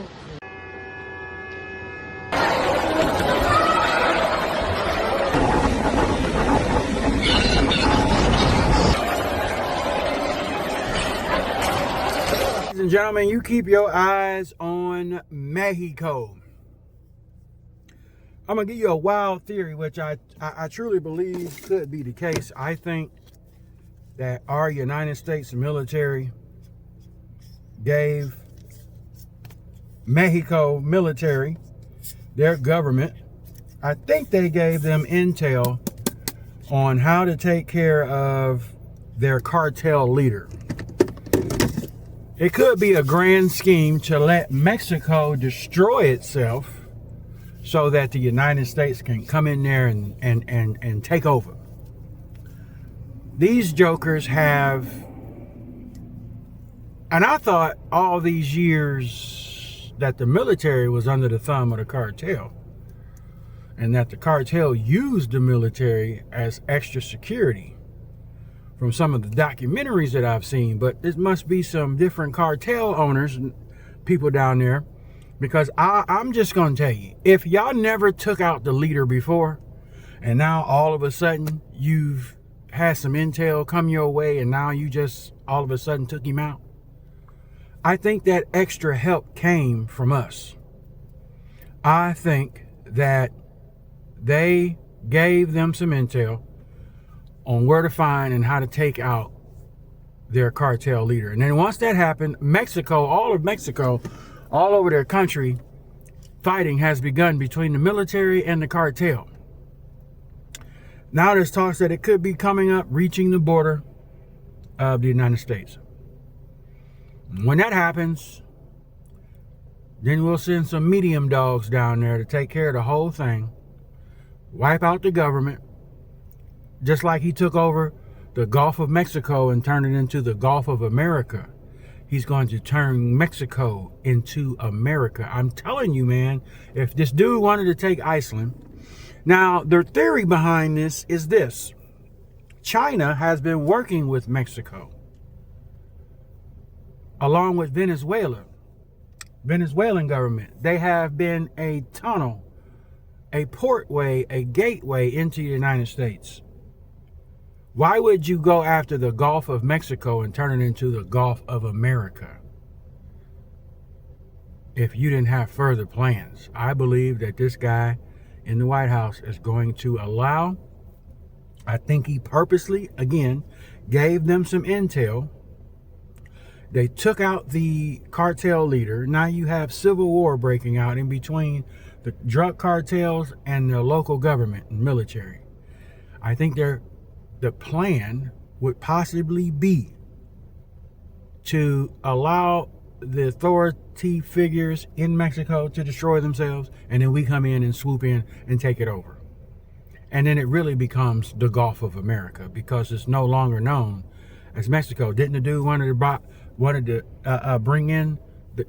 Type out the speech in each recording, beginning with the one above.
Ladies and gentlemen, you keep your eyes on Mexico. I'm gonna give you a wild theory, which I truly believe could be the case. I think that our United States military gave Mexico military, their government, I think they gave them intel on how to take care of their cartel leader. It could be a grand scheme to let Mexico destroy itself so that the United States can come in there and take over. These jokers have, and I thought all these years that the military was under the thumb of the cartel, and that the cartel used the military as extra security from some of the documentaries that I've seen. But there must be some different cartel owners and people down there, because I'm just going to tell you, if y'all never took out the leader before, and now all of a sudden you've had some intel come your way, and now you just all of a sudden took him out, I think that extra help came from us. I think that they gave them some intel on where to find and how to take out their cartel leader. And then once that happened, Mexico, all of Mexico, all over their country, fighting has begun between the military and the cartel. Now there's talks that it could be coming up, reaching the border of the United States. When that happens, then we'll send some medium dogs down there to take care of the whole thing, wipe out the government, just like he took over the Gulf of Mexico and turned it into the Gulf of America. He's going to turn Mexico into America. I'm telling you, man, if this dude wanted to take Iceland. Now, their theory behind this is this. China has been working with Mexico, along with Venezuela, Venezuelan government. They have been a tunnel, a portway, a gateway into the United States. Why would you go after the Gulf of Mexico and turn it into the Gulf of America if you didn't have further plans? I believe that this guy in the White House is going to allow, I think he purposely, again, gave them some intel. They took out the cartel leader. Now you have civil war breaking out in between the drug cartels and the local government and military. I think the plan would possibly be to allow the authority figures in Mexico to destroy themselves, and then we come in and swoop in and take it over. And then it really becomes the Gulf of America, because it's no longer known as Mexico. Didn't the dude wanted to bring in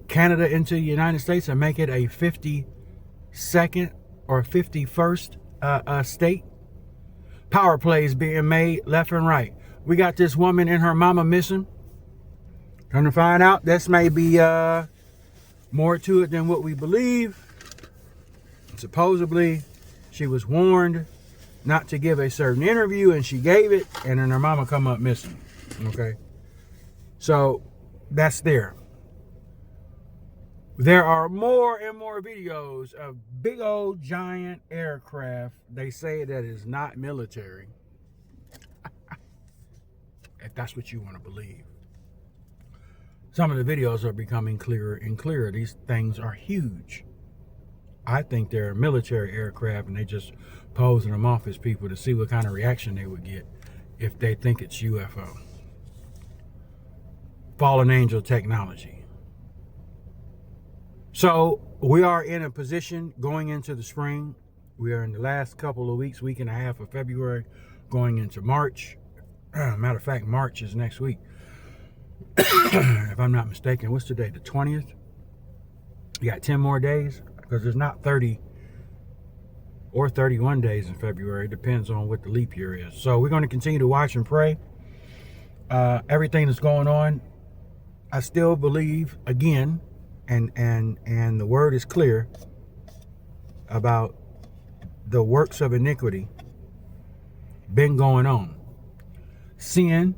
Canada into the United States and make it a 52nd or 51st state? Power plays being made left and right. We got this woman and her mama missing. Come to find out, this may be more to it than what we believe. Supposedly, she was warned not to give a certain interview, and she gave it, and then her mama come up missing. Okay? So, that's there. There are more and more videos of big old giant aircraft. They say that is not military. If that's what you want to believe. Some of the videos are becoming clearer and clearer. These things are huge. I think they're military aircraft, and they just posing them off as people to see what kind of reaction they would get if they think it's UFO. Fallen angel technology. So we are in a position going into the spring. We are in the last couple of weeks, week and a half of February, going into March. Matter of fact, March is next week. If I'm not mistaken, what's today? The 20th? You got 10 more days? Because there's not 30 or 31 days in February. It depends on what the leap year is. So we're going to continue to watch and pray. Everything that's going on, I still believe, again, and the word is clear about the works of iniquity been going on. Sin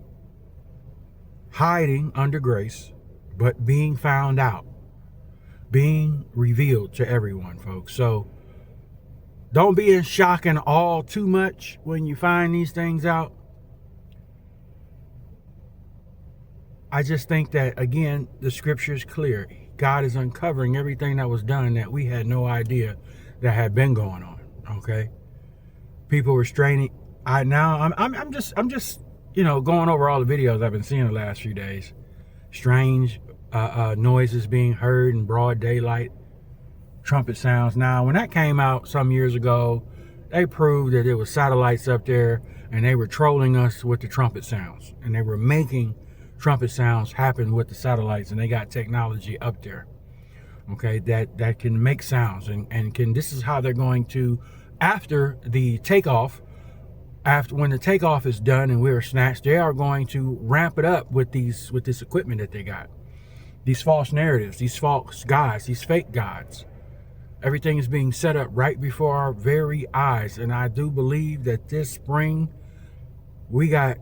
hiding under grace, but being found out, being revealed to everyone, folks. So don't be in shock and awe too much when you find these things out. I just think that, again, the scripture is clear. God is uncovering everything that was done that we had no idea that had been going on. Okay, people restraining. I'm just going over all the videos I've been seeing the last few days. Strange noises being heard in broad daylight. Trumpet sounds. Now, when that came out some years ago, they proved that it was satellites up there, and they were trolling us with the trumpet sounds, and they were making trumpet sounds happen with the satellites, and they got technology up there, okay, that can make sounds and can. This is how they're going to, after the takeoff, when the takeoff is done and we're snatched, they are going to ramp it up with this equipment that they got, these false narratives, these false gods, these fake gods. Everything is being set up right before our very eyes. And I do believe that this spring, man,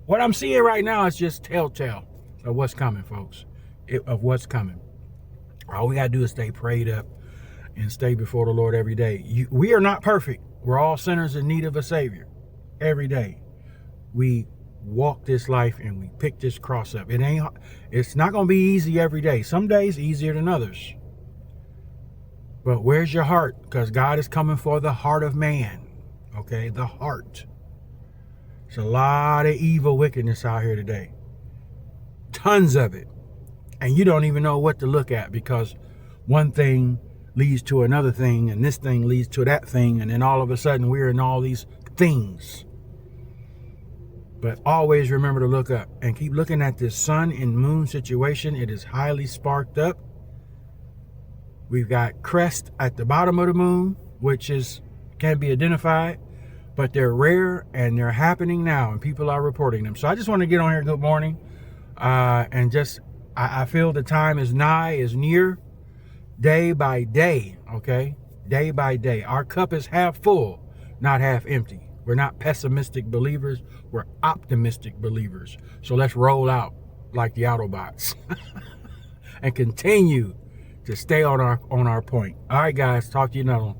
what I'm seeing right now is just telltale of what's coming, folks, of what's coming. All we got to do is stay prayed up and stay before the Lord every day. We are not perfect. We're all sinners in need of a Savior. Every day we walk this life and we pick this cross up. It's not going to be easy every day. Some days easier than others. But where's your heart? Because God is coming for the heart of man. Okay, the heart. There's a lot of evil wickedness out here today. Tons of it. And you don't even know what to look at, because one thing leads to another thing, and this thing leads to that thing, and then all of a sudden we're in all these things. But always remember to look up and keep looking at this sun and moon situation. It is highly sparked up. We've got crests at the bottom of the moon, which can be identified, but they're rare and they're happening now, and people are reporting them. So I just want to get on here. Good morning, and I feel the time is near, day by day. Okay, day by day. Our cup is half full, not half empty. We're not pessimistic believers. We're optimistic believers. So let's roll out like the Autobots and continue to stay on our point. All right, guys. Talk to you another one.